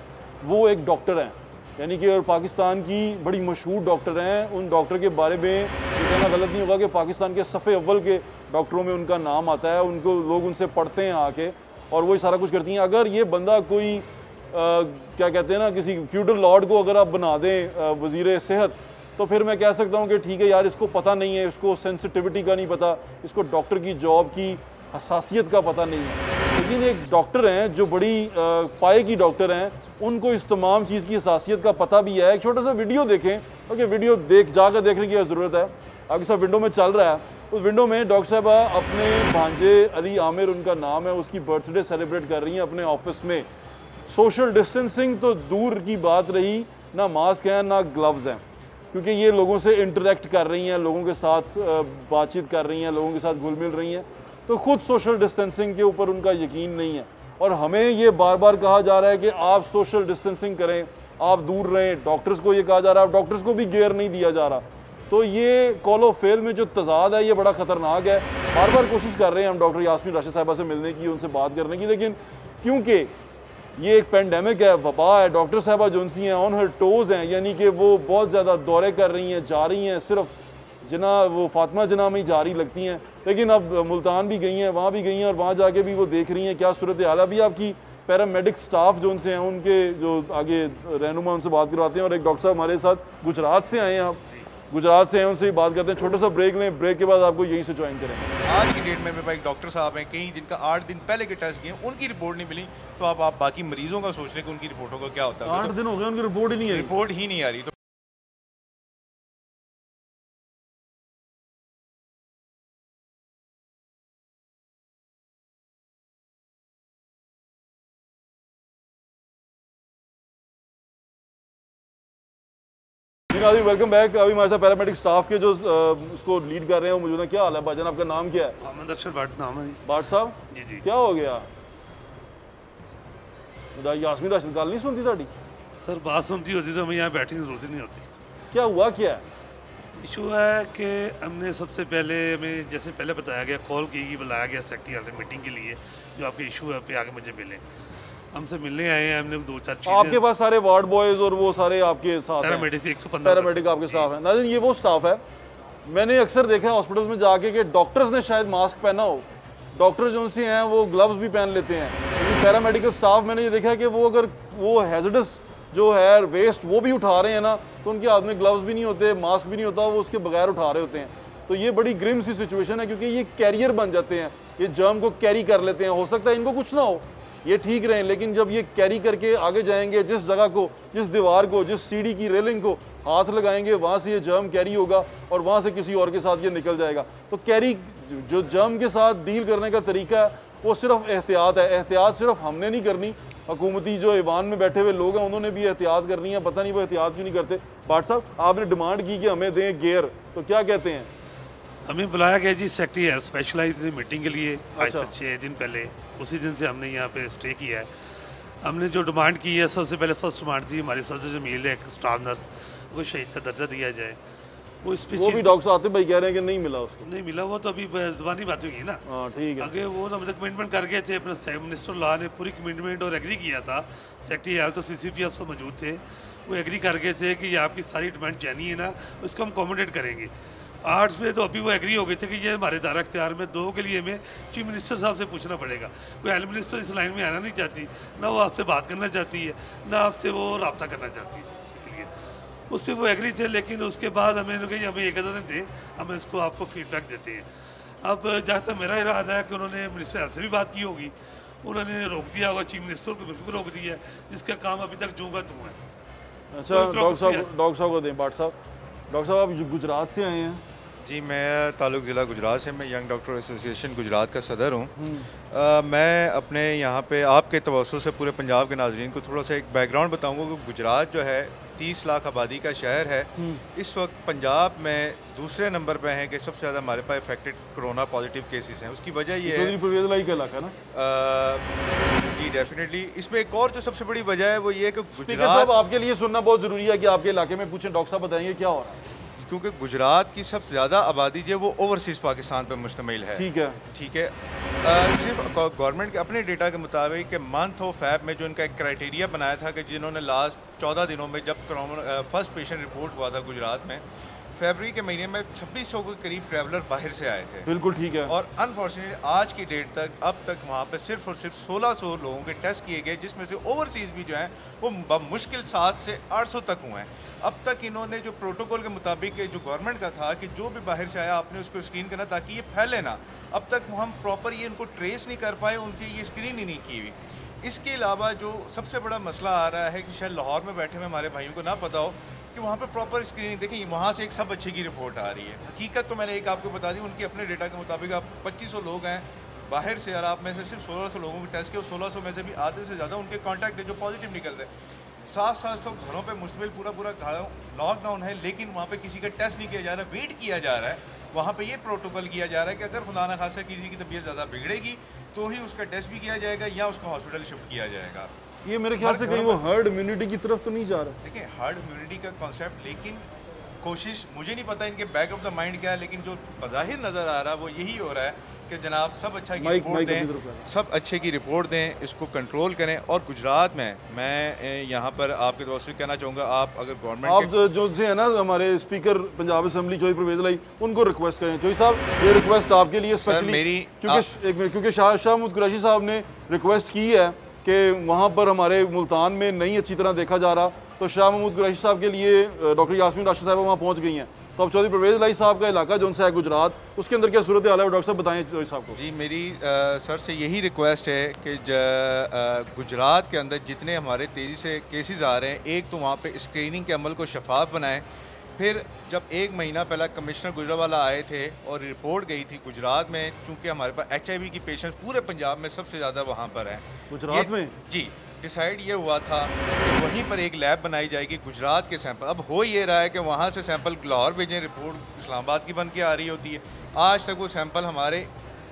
वो एक डॉक्टर हैं, यानी कि और पाकिस्तान की बड़ी मशहूर डॉक्टर हैं, उन डॉक्टर के बारे में कहना गलत नहीं होगा कि पाकिस्तान के सफ़े अव्वल के डॉक्टरों में उनका नाम आता है, उनको लोग उनसे पढ़ते हैं आके और वही सारा कुछ करती हैं। अगर ये बंदा कोई क्या कहते हैं ना, किसी फ्यूडल लॉर्ड को अगर आप बना दें वज़ीर सेहत, तो फिर मैं कह सकता हूँ कि ठीक है यार, इसको पता नहीं है, इसको सेंसिटिविटी का नहीं पता, इसको डॉक्टर की जॉब की हसासियत का पता नहीं है। लेकिन एक डॉक्टर हैं जो बड़ी पाए की डॉक्टर हैं, उनको इस तमाम चीज़ की हसासियत का पता भी है। एक छोटा सा वीडियो देखें, क्योंकि वीडियो जाकर देखने की ज़रूरत है। आपके साथ विंडो में चल रहा है, उस विंडो में डॉक्टर साहबा अपने भांजे अली आमिर उनका नाम है, उसकी बर्थडे सेलिब्रेट कर रही हैं अपने ऑफिस में। सोशल डिस्टेंसिंग तो दूर की बात रही, ना मास्क हैं ना ग्लव्स हैं, क्योंकि ये लोगों से इंटरेक्ट कर रही हैं, लोगों के साथ बातचीत कर रही हैं, लोगों के साथ घुल मिल रही हैं, तो खुद सोशल डिस्टेंसिंग के ऊपर उनका यकीन नहीं है। और हमें ये बार बार कहा जा रहा है कि आप सोशल डिस्टेंसिंग करें, आप दूर रहें। डॉक्टर्स को ये कहा जा रहा है, डॉक्टर्स को भी गियर नहीं दिया जा रहा। तो ये कॉल ऑफ फेल में जो तजाद है, ये बड़ा ख़तरनाक है। बार बार कोशिश कर रहे हैं हम डॉक्टर यास्मीन राशिद साहिबा से मिलने की, उनसे बात करने की, लेकिन क्योंकि ये एक पेंडेमिक है, वबा है, डॉक्टर साहबा जो उनसी हैं ऑन हर टोज़ हैं, यानी कि वो बहुत ज़्यादा दौरे कर रही हैं, जा रही हैं, सिर्फ जना वो फातिमा जना में ही जारी लगती हैं। लेकिन अब मुल्तान भी गई हैं, वहाँ भी गई हैं, और वहाँ जाके भी वो देख रही हैं क्या सूरत हाल है। अभी आपकी पैरामेडिक स्टाफ जो उनसे हैं, उनके जो आगे रहनुमा, उनसे बात करवाते हैं। और एक डॉक्टर साहब हमारे साथ गुजरात से आए हैं, आप गुजरात से हैं, उनसे ही बात करते हैं। छोटा सा ब्रेक लें, ब्रेक के बाद आपको यहीं से ज्वाइन करेंगे। आज की डेट में मेरे पास एक डॉक्टर साहब हैं कहीं जिनका 8 दिन पहले के टेस्ट किए, उनकी रिपोर्ट नहीं मिली, तो आप बाकी मरीजों का सोच रहे हैं कि उनकी रिपोर्टों का क्या होता है। 8 दिन हो गए, उनकी रिपोर्ट ही नहीं आई, रिपोर्ट ही नहीं आ रही। तो वेलकम बैक। अभी हमारे साथ पैरामेडिक स्टाफ के जो उसको लीड कर रहे हैं वो मौजूद है। क्या हाल है भाईजान, आपका नाम क्या है? मोहम्मद अरशद भट्ट नाम है। भाट साहब जी जी, क्या हो गया? यास्मीन राशिद गल नहीं सुनती साड़ी? सर बात सुनती होती तो हमें यहाँ बैठने की जरूरत ही नहीं होती। क्या हुआ, क्या है इशू है कि हमने सबसे पहले हमें जैसे पहले बताया गया, कॉल की बुलाया गया सेक्रेटरी से मीटिंग के लिए, जो आपके इशू है पे आके मुझे मिले, हमसे मिलने आए हैं। हमने 2-4 चीज़ें, आपके पास सारे वार्ड बॉयज और वो सारे आपके साथ पैरामेडिक 115 पैरामेडिक आपके स्टाफ है। नाज़रीन, ये वो स्टाफ है, मैंने अक्सर देखा है हॉस्पिटल में जाके कि डॉक्टर्स ने शायद मास्क पहना हो, डॉक्टर जो उनसे हैं वो ग्लव्स भी पहन लेते हैं, लेकिन पैरामेडिकल स्टाफ मैंने ये देखा है कि वो अगर वो हैजर्डस जो है वेस्ट वो भी उठा रहे हैं ना, तो उनके हाथ में ग्लव्स भी नहीं होते, मास्क भी नहीं होता, वो उसके बगैर उठा रहे होते हैं। तो ये बड़ी ग्रिम सी सिचुएशन है, क्योंकि ये कैरियर बन जाते हैं, ये जर्म को कैरी कर लेते हैं। हो सकता है इनको कुछ ना हो, ये ठीक रहें, लेकिन जब ये कैरी करके आगे जाएंगे, जिस जगह को, जिस दीवार को, जिस सीढ़ी की रेलिंग को हाथ लगाएंगे, वहाँ से ये जर्म कैरी होगा और वहाँ से किसी और के साथ ये निकल जाएगा। तो कैरी जो जर्म के साथ डील करने का तरीका है वो सिर्फ एहतियात है। एहतियात सिर्फ हमने नहीं करनी, हुकूमती जो ईवान में बैठे हुए लोग हैं उन्होंने भी एहतियात करनी है। पता नहीं वो एहतियात क्यों नहीं करते। भाट साहब, आपने डिमांड की कि हमें दें गियर, तो क्या कहते हैं? हमें बुलाया गया जी सेक्रेटरी है स्पेशलाइज मीटिंग के लिए, आज से 6 दिन पहले, उसी दिन से हमने यहाँ पे स्टे किया है। हमने जो डिमांड की है, सबसे पहले फर्स्ट डिमांड थी हमारी सदर जमील है, एक स्टाफ नर्स को शहीद का दर्जा दिया जाए। वो भी डॉक्टर आते भाई कह रहे हैं कि नहीं मिला, उसको नहीं मिला। वो तो अभी ज़बानी बात हुई ना, ठीक है। आगे वो तो हम कमिटमेंट कर गए थे, अपने मिनिस्टर लॉ ने पूरी कमिटमेंट और एग्री किया था। सेक्रेटरी हेल्थ तो CCPF सब मौजूद थे, वो एग्री कर गए थे कि ये आपकी सारी डिमांड जानी है ना, उसको हम अकोमोडेट करेंगे। 8 पे तो अभी वो एग्री हो गए थे कि ये हमारे दायरा इख्तियार में, 2 के लिए हमें चीफ मिनिस्टर साहब से पूछना पड़ेगा। कोई हेल्थ मिनिस्टर इस लाइन में आना नहीं चाहती, ना वो आपसे बात करना चाहती है, ना आपसे वो रब्ता करना चाहती है। इसलिए उस पर वो एग्री थे, लेकिन उसके बाद हमें कही हमें 1 दिन दें, हम इसको आपको फीडबैक देते हैं। अब जहाँ तक मेरा इरादा है कि उन्होंने मिनिस्टर हेल्थ से भी बात की होगी, उन्होंने रोक दिया होगा, चीफ मिनिस्टर को बिल्कुल रोक दिया है, जिसका काम अभी तक जूँगा तू है। अच्छा, डॉक्टर साहब को दें। भाट साहब, डॉक्टर साहब आप गुजरात से आए हैं? जी, मैं ताल्लुक़ ज़िला गुजरात से, मैं यंग डॉक्टर एसोसिएशन गुजरात का सदर हूँ। मैं अपने यहाँ पे आपके तवज्जो से पूरे पंजाब के नाज़रीन को थोड़ा सा एक बैकग्राउंड बताऊँगा कि गुजरात जो है 30 लाख आबादी का शहर है। इस वक्त पंजाब में दूसरे नंबर पे हैं कि सबसे ज़्यादा हमारे पास इफेक्टेड कोरोना पॉजिटिव केसेस हैं। उसकी वजह ये है जी डेफिनेटली। इसमें एक और जो सबसे बड़ी वजह है वो ये है कि गुजरात, साहब आपके लिए सुनना बहुत ज़रूरी है कि आपके इलाके में पूछें, डॉक्टर साहब बताएंगे क्या हो रहा है, क्योंकि गुजरात की सबसे ज़्यादा आबादी जो वो ओवरसीज़ पाकिस्तान पर मुश्तमिल है। ठीक है, ठीक है। सिर्फ गवर्नमेंट के अपने डेटा के मुताबिक कि मंथ ऑफ फैब में जो इनका एक क्राइटेरिया बनाया था कि जिन्होंने लास्ट 14 दिनों में जब फर्स्ट पेशेंट रिपोर्ट हुआ था गुजरात में फरवरी के महीने में 2600 के करीब ट्रैवलर बाहर से आए थे। बिल्कुल ठीक है। और अनफॉर्चुनेटली आज की डेट तक अब तक वहाँ पे सिर्फ और सिर्फ 1600 लोगों के टेस्ट किए गए, जिसमें से ओवरसीज़ भी जो हैं वो मुश्किल 700 से 800 तक हुए हैं। अब तक इन्होंने जो प्रोटोकॉल के मुताबिक जो गवर्नमेंट का था कि जो भी बाहर से आया आपने उसको स्क्रीन करना ताकि ये फैले ना, अब तक हम प्रॉपर ये उनको ट्रेस नहीं कर पाए, उनकी ये स्क्रीन ही नहीं की हुई। इसके अलावा जो सबसे बड़ा मसला आ रहा है कि शायद लाहौर में बैठे हुए हमारे भाइयों को ना पता हो कि वहाँ पे प्रॉपर स्क्रीनिंग देखिए, वहाँ से एक सब अच्छे की रिपोर्ट आ रही है। हकीकत तो मैंने एक आपको बता दी, उनके अपने डेटा के मुताबिक आप 2500 लोग हैं बाहर से, और आप में से सिर्फ 1600 लोगों के टेस्ट किए, 1600 में से भी आधे से ज़्यादा उनके कॉन्टैक्ट है जो पॉजिटिव निकल रहे हैं। 700 घरों पे मुश्तमिल पूरा लॉकडाउन है, लेकिन वहाँ पे किसी का टेस्ट नहीं किया जा रहा, वेट किया जा रहा है। वहाँ पे ये प्रोटोकॉल किया जा रहा है कि अगर खुदा न खासा किसी की तबीयत ज़्यादा बिगड़ेगी तो ही उसका टेस्ट भी किया जाएगा या उसको हॉस्पिटल शिफ्ट किया जाएगा। ये मेरे ख्याल से कहीं वो हर्ड इम्यूनिटी की तरफ तो नहीं जा रहा। देखिए हर्ड इम्यूनिटी का कॉन्सेप्ट, लेकिन कोशिश, मुझे नहीं पता इनके बैक ऑफ द माइंड क्या है, लेकिन जो बज़ाहिर नज़र आ रहा है वो यही हो रहा है कि जनाब सब अच्छा की रिपोर्ट दें, सब अच्छे की रिपोर्ट दें, इसको कंट्रोल करें। और गुजरात में मैं यहाँ पर आपके दोस्त से कहना चाहूँगा, आप अगर गवर्नमेंट आप जो से है ना हमारे स्पीकर पंजाब असेंबली चौधरी परवेज़ लाई, उनको रिक्वेस्ट करें। चौधरी साहब ये रिक्वेस्ट आपके लिए स्पेशली मेरी, क्योंकि शाह महमूद कुरैशी साहब ने रिक्वेस्ट की है कि वहाँ पर हमारे मुल्तान में नहीं अच्छी तरह देखा जा रहा, तो शाह महमूद कुरैशी साहब के लिए डॉक्टर यास्मीन राशिद साहब वहाँ पहुँच गई हैं। तो अब चौधरी परवेज़ लाई साहब का इलाका जो उनसे है गुजरात, उसके अंदर क्या सूरत हाल है डॉक्टर साहब बताएं चौधरी साहब को। जी मेरी सर से यही रिक्वेस्ट है कि गुजरात के अंदर जितने हमारे तेज़ी से केसेस आ रहे हैं, एक तो वहाँ पे स्क्रीनिंग के अमल को शफाफ बनाएं। फिर जब 1 महीना पहला कमिश्नर गुजरावाला आए थे और रिपोर्ट गई थी गुजरात में, चूँकि हमारे पास HIV की पेशेंट्स पूरे पंजाब में सबसे ज़्यादा वहाँ पर हैं गुजरात में, जी डिसाइड ये हुआ था कि वहीं पर एक लैब बनाई जाएगी गुजरात के सैंपल। अब हो ये रहा है कि वहाँ से सैंपल लाहौर भेजें, रिपोर्ट इस्लामाबाद की बन के आ रही होती है। आज तक वो सैंपल हमारे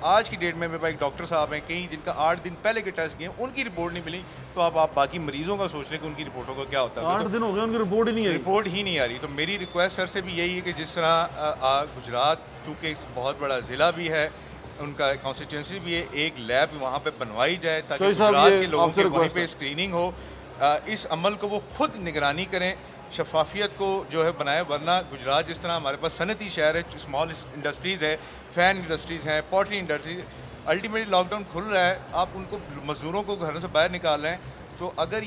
आज की डेट में मेरे पास एक डॉक्टर साहब हैं कहीं जिनका 8 दिन पहले के टेस्ट किए, उनकी रिपोर्ट नहीं मिली। तो आप बाकी मरीजों का सोच लें कि उनकी रिपोर्टों का क्या होता है। 8 दिन हो गए उनकी रिपोर्ट ही नहीं आ रही। तो मेरी रिक्वेस्ट सर से भी यही है कि जिस तरह गुजरात चूँकि बहुत बड़ा ज़िला भी है, उनका कॉन्स्टिट्यूंसी भी है, एक लैब वहाँ पे बनवाई जाए ताकि गुजरात के लोगों की वहीं पे स्क्रीनिंग हो। इस अमल को वो खुद निगरानी करें, शफाफियत को जो है बनाए, वरना गुजरात जिस तरह हमारे पास सनती शहर है, स्मॉल इंडस्ट्रीज़ है, फैन इंडस्ट्रीज़ हैं, पॉटरी इंडस्ट्रीज, अल्टीमेटली लॉकडाउन खुल रहा है, आप उनको मज़दूरों को घरों से बाहर निकाल रहे हैं। तो अगर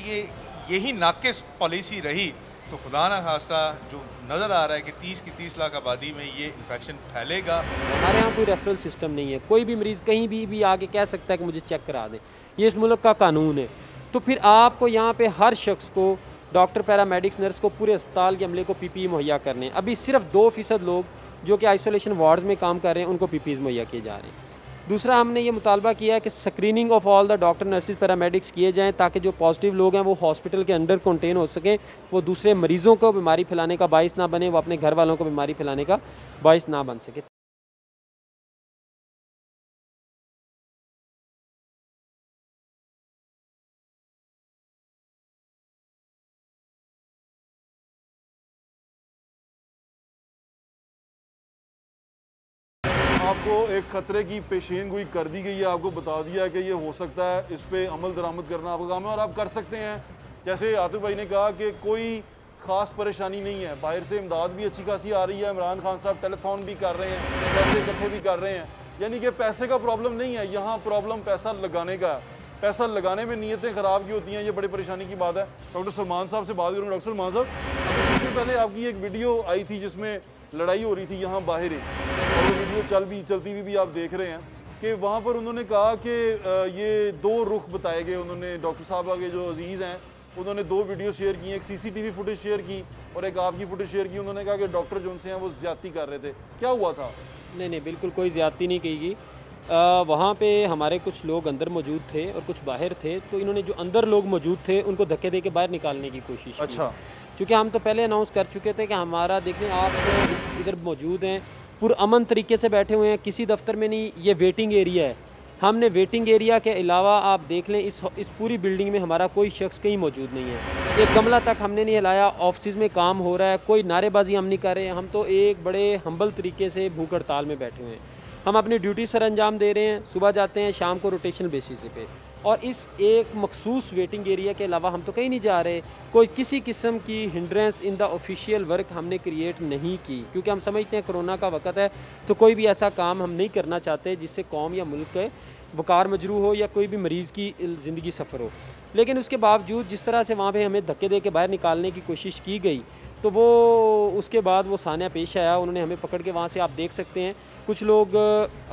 यही नाकिस पॉलिसी रही तो खुदा ना खास्ता जो नज़र आ रहा है कि 30 लाख आबादी में ये इन्फेक्शन फैलेगा। हमारे यहाँ कोई रेफरल सिस्टम नहीं है, कोई भी मरीज़ कहीं भी आके कह सकता है कि मुझे चेक करा दें, ये इस मुल्क का कानून है। तो फिर आपको यहाँ पे हर शख्स को, डॉक्टर, पैरामेडिक्स, नर्स को पूरे अस्पताल के अमले को PPE मुहैया करने। अभी सिर्फ 2% लोग जो कि आइसोलेशन वार्ड्स में काम कर रहे हैं उनको PPEs मुहैया किए जा रहे हैं। दूसरा हमने ये मुतालबा किया है कि screening of all the doctor, nurses, paramedics किए जाएँ ताकि जो पॉजिटिव लोग हैं वो हॉस्पिटल के अंडर कंटेन हो सकें, वो दूसरे मरीज़ों को बीमारी फैलाने का बाइस ना बने, वो अपने घर वालों को बीमारी फैलाने का बाइस ना बन सके। आपको एक ख़तरे की पेशेन गोई कर दी गई है, आपको बता दिया है कि ये हो सकता है, इस पर अमल दरामद करना आपका काम है और आप कर सकते हैं। जैसे आतिफ भाई ने कहा कि कोई ख़ास परेशानी नहीं है, बाहर से इमदाद भी अच्छी खासी आ रही है, इमरान खान साहब टेलीथॉन भी कर रहे हैं, पैसे इकट्ठे भी कर रहे हैं, यानी कि पैसे का प्रॉब्लम नहीं है, यहाँ प्रॉब्लम पैसा लगाने का है। पैसा लगाने में नीयतें ख़राब की होती हैं, ये बड़ी परेशानी की बात है। डॉक्टर सलमान साहब से बात करूँ। डॉक्टर सलमान साहब, इससे पहले आपकी एक वीडियो आई थी जिसमें लड़ाई हो रही थी यहाँ बाहर, और वो वीडियो चलती हुई भी आप देख रहे हैं कि वहाँ पर उन्होंने कहा कि ये 2 रुख बताए गए। उन्होंने डॉक्टर साहब आगे जो अजीज़ हैं उन्होंने 2 वीडियो शेयर की, एक CCTV फुटेज शेयर की और एक आपकी फुटेज शेयर की। उन्होंने कहा कि डॉक्टर जो उनसे हैं वो ज़्यादती कर रहे थे, क्या हुआ था? नहीं, बिल्कुल कोई ज़्यादती नहीं की गई। वहाँ पे हमारे कुछ लोग अंदर मौजूद थे और कुछ बाहर थे, तो इन्होंने जो अंदर लोग मौजूद थे उनको धक्के दे के बाहर निकालने की कोशिश की। अच्छा, क्योंकि हम तो पहले अनाउंस कर चुके थे कि हमारा, देखें आप इधर मौजूद हैं, पुरअमन तरीके से बैठे हुए हैं, किसी दफ्तर में नहीं, ये वेटिंग एरिया है। हमने वेटिंग एरिया के अलावा आप देख लें इस पूरी बिल्डिंग में हमारा कोई शख्स कहीं मौजूद नहीं है, एक गमला तक हमने नहीं हिलाया। ऑफिस में काम हो रहा है, कोई नारेबाजी हम नहीं कर रहे हैं, हम तो एक बड़े हम्बल तरीके से भूख हड़ताल में बैठे हुए हैं। हम अपनी ड्यूटी सर अंजाम दे रहे हैं, सुबह जाते हैं, शाम को रोटेशनल बेसिस पे। और इस एक मखसूस वेटिंग एरिया के अलावा हम तो कहीं नहीं जा रहे। कोई किसी किस्म की hindrance in the official work हमने क्रिएट नहीं की, क्योंकि हम समझते हैं कोरोना का वक्त है, तो कोई भी ऐसा काम हम नहीं करना चाहते जिससे कौम या मुल्क के वकार मजरू हो या कोई भी मरीज़ की ज़िंदगी सफ़र हो। लेकिन उसके बावजूद जिस तरह से वहाँ पे हमें धक्के दे के बाहर निकालने की कोशिश की गई, तो वो उसके बाद वो सानिया पेश आया। उन्होंने हमें पकड़ के वहाँ से, आप देख सकते हैं कुछ लोग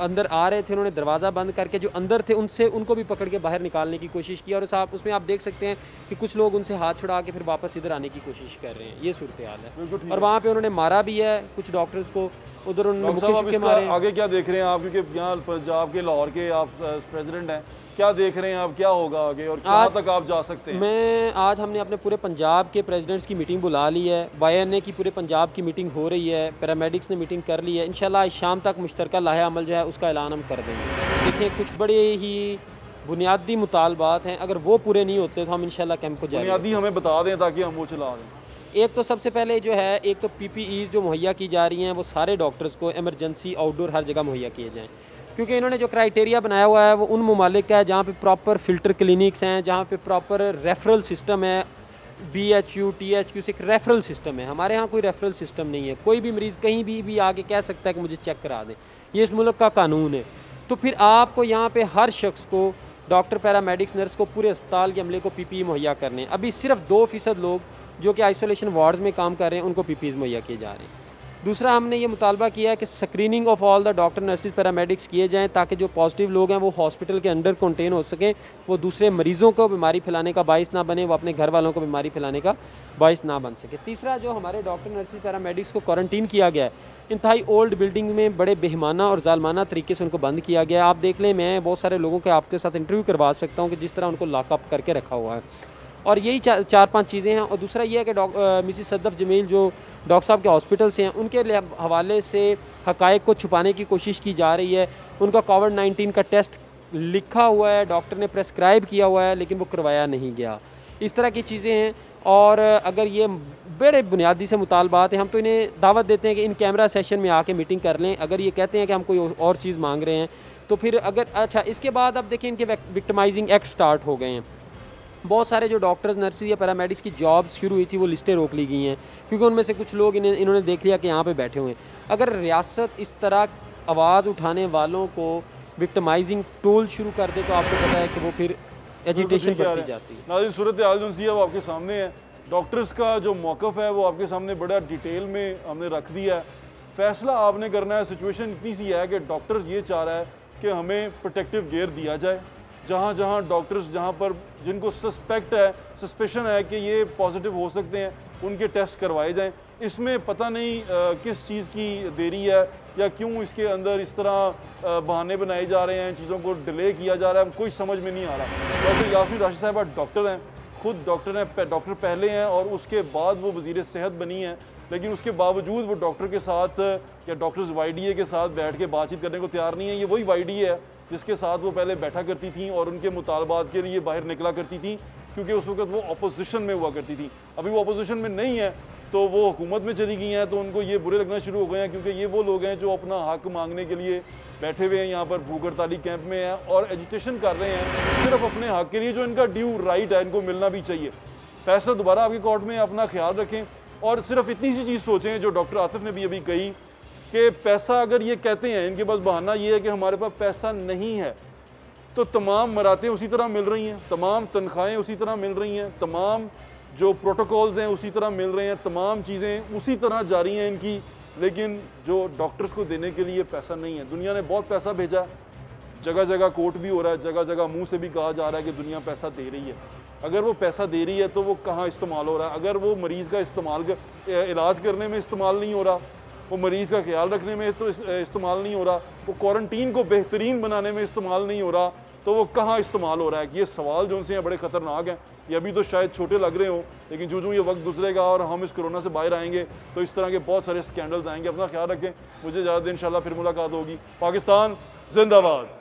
अंदर आ रहे थे, उन्होंने दरवाज़ा बंद करके जो अंदर थे उनको भी पकड़ के बाहर निकालने की कोशिश की, और उसमें आप देख सकते हैं कि कुछ लोग उनसे हाथ छुड़ा के फिर वापस इधर आने की कोशिश कर रहे हैं। ये सूरत हाल है। और वहाँ पे उन्होंने मारा भी है कुछ डॉक्टर्स को, उधर उन्होंने मुक्के मारे। आगे क्या देख रहे हैं आप, क्योंकि यहाँ पंजाब के लाहौर के आप प्रेसिडेंट हैं, क्या देख रहे हैं आप, क्या होगा आगे और कहाँ तक आप जा सकते हैं? आज हमने अपने पूरे पंजाब के प्रेसिडेंट्स की मीटिंग बुला ली है, YNA की पूरे पंजाब की मीटिंग हो रही है, पैरामेडिक्स ने मीटिंग कर ली है। इंशाल्लाह इस शाम तक मुश्तरका लाहे अमल जो है उसका ऐलान हम कर देंगे। देखिए कुछ बड़े ही बुनियादी मुतालबात हैं, अगर वो पूरे नहीं होते तो हम इंशाल्लाह कैंप को जारी बुनियादी हमें बता दें ताकि हम वो चला दें। एक तो सबसे पहले जो है, एक तो PPEs जो मुहैया की जा रही हैं वो सारे डॉक्टर्स को एमरजेंसी आउटडोर हर जगह मुहैया किए जाएँ, क्योंकि इन्होंने जो क्राइटेरिया बनाया हुआ है वो उन ममालिक का है जहाँ पे प्रॉपर फ़िल्टर क्लिनिक्स हैं, जहाँ पे प्रॉपर रेफरल सिस्टम है, BHU THQ से एक रेफरल सिस्टम है। हमारे यहाँ कोई रेफरल सिस्टम नहीं है। कोई भी मरीज़ कहीं भी आके कह सकता है कि मुझे चेक करा दें, ये इस मुल्क का कानून है। तो फिर आपको यहाँ पे हर शख्स को, डॉक्टर, पैरामेडिक्स, नर्स को, पूरे अस्पताल के अमले को PPE मुहैया करने। अभी सिर्फ 2% लोग जो कि आइसोलेशन वार्ड्स में काम कर रहे हैं उनको PPEs मुहैया किए जा रहे हैं। दूसरा हमने ये मुतालबा किया है कि screening of all the doctor, nurses, paramedics किए जाएँ, ताकि जो पॉजिटिव लोग हैं वो हॉस्पिटल के अंदर कंटेन हो सकें, वो दूसरे मरीज़ों को बीमारी फैलाने का बाइस ना बने, वो अपने घर वालों को बीमारी फैलाने का बाइस ना बन सके। तीसरा, जो हमारे डॉक्टर, नर्सिस, पैरामेडिक्स को क्वारंटीन किया गया है, इंतहाई ओल्ड बिल्डिंग में बड़े बेहमाना और जालमाना तरीके से उनको बंद किया गया है। आप देख लें, मैं बहुत सारे लोगों के आपके साथ इंटरव्यू करवा सकता हूँ कि जिस तरह उनको लॉकअप करके रखा हुआ है। और यही 4-5 चीज़ें हैं। और दूसरा ये है कि मिसिस सदफ जमील जो डॉक्टर साहब के हॉस्पिटल से हैं, उनके हवाले से हक़ाइक़ को छुपाने की कोशिश की जा रही है। उनका कोविड-19 का टेस्ट लिखा हुआ है, डॉक्टर ने प्रेस्क्राइब किया हुआ है, लेकिन वो करवाया नहीं गया। इस तरह की चीज़ें हैं। और अगर ये बड़े बुनियादी से मुतालबात हैं, हम तो इन्हें दावत देते हैं कि इन कैमरा सेशन में आके मीटिंग कर लें। अगर ये कहते हैं कि हम कोई और चीज़ मांग रहे हैं तो फिर अच्छा, इसके बाद अब देखिए इनके विक्टिमाइजिंग एक्ट स्टार्ट हो गए हैं। बहुत सारे जो डॉक्टर्स, नर्सिस या पैरामेडिक्स की जॉब्स शुरू हुई थी वो लिस्टें रोक ली गई हैं, क्योंकि उनमें से कुछ लोग इन्होंने देख लिया कि यहाँ पे बैठे हुए हैं। अगर रियासत इस तरह आवाज़ उठाने वालों को विक्टिमाइजिंग टोल शुरू कर दे तो आपको पता है कि वो फिर एजिटेशन बढ़ती जाती है। नाज़रीन, सूरत हाल जो है वो आपके सामने है। डॉक्टर्स का जो मौक़िफ़ है वो आपके सामने बड़ा डिटेल में हमने रख दिया है। फैसला आपने करना है। सिचुएशन इतनी सी है कि डॉक्टर ये चाह रहा है कि हमें प्रोटेक्टिव गियर दिया जाए। जहाँ जहाँ डॉक्टर्स, जहाँ पर जिनको सस्पेशन है कि ये पॉजिटिव हो सकते हैं, उनके टेस्ट करवाए जाएं। इसमें पता नहीं किस चीज़ की देरी है या क्यों इसके अंदर इस तरह बहाने बनाए जा रहे हैं, चीज़ों को डिले किया जा रहा है, कोई समझ में नहीं आ रहा। डॉक्टर यास्मीन राशिद साहिबा डॉक्टर हैं, खुद डॉक्टर पहले हैं और उसके बाद वो वज़ीर सेहत बनी हैं, लेकिन उसके बावजूद वो डॉक्टर के साथ या डॉक्टर्स YDA के साथ बैठ के बातचीत करने को तैयार नहीं है। ये वही YDA है जिसके साथ वो पहले बैठा करती थी और उनके मुतालबात के लिए बाहर निकला करती थी, क्योंकि उस वक्त वो अपोजिशन में हुआ करती थी। अभी वो अपोजिशन में नहीं है तो वो हुकूमत में चली गई हैं, तो उनको ये बुरे लगना शुरू हो गए हैं, क्योंकि ये वो लोग हैं जो अपना हक मांगने के लिए बैठे हुए हैं यहाँ पर भूख हड़ताली कैंप में हैं और एजिटेशन कर रहे हैं सिर्फ अपने हक के लिए, जो इनका ड्यू राइट है, इनको मिलना भी चाहिए। फैसला दोबारा आपकी कोर्ट में, अपना ख्याल रखें और सिर्फ इतनी सी चीज़ सोचें जो डॉक्टर आतिफ ने भी अभी कही कि पैसा, अगर ये कहते हैं, इनके पास बहाना ये है कि हमारे पास पैसा नहीं है, तो तमाम मरातें उसी तरह मिल रही हैं, तमाम तनख्वाहें उसी तरह मिल रही हैं, तमाम जो प्रोटोकॉल्स हैं उसी तरह मिल रहे हैं, तमाम चीज़ें उसी तरह जारी हैं इनकी, लेकिन जो डॉक्टर्स को देने के लिए पैसा नहीं है। दुनिया ने बहुत पैसा भेजा, जगह जगह कोर्ट भी हो रहा है, जगह जगह मुंह से भी कहा जा रहा है कि दुनिया पैसा दे रही है। अगर वो पैसा दे रही है तो वो कहाँ इस्तेमाल हो रहा है? अगर वो मरीज़ का इलाज करने में इस्तेमाल नहीं हो रहा, वो मरीज़ का ख्याल रखने में तो इस्तेमाल नहीं हो रहा, वो क्वारंटीन को बेहतरीन बनाने में इस्तेमाल नहीं हो रहा, तो वो कहाँ इस्तेमाल हो रहा है? ये सवाल जो उनसे हैं बड़े ख़तरनाक हैं। ये अभी तो शायद छोटे लग रहे हों, लेकिन जो ये वक्त गुजरेगा और हम इस कोरोना से बाहर आएंगे तो इस तरह के बहुत सारे स्कैंडल्स आएंगे। अपना ख्याल रखें, मुझे ज़्यादा दिन इंशाल्लाह फिर मुलाकात होगी। पाकिस्तान जिंदाबाद।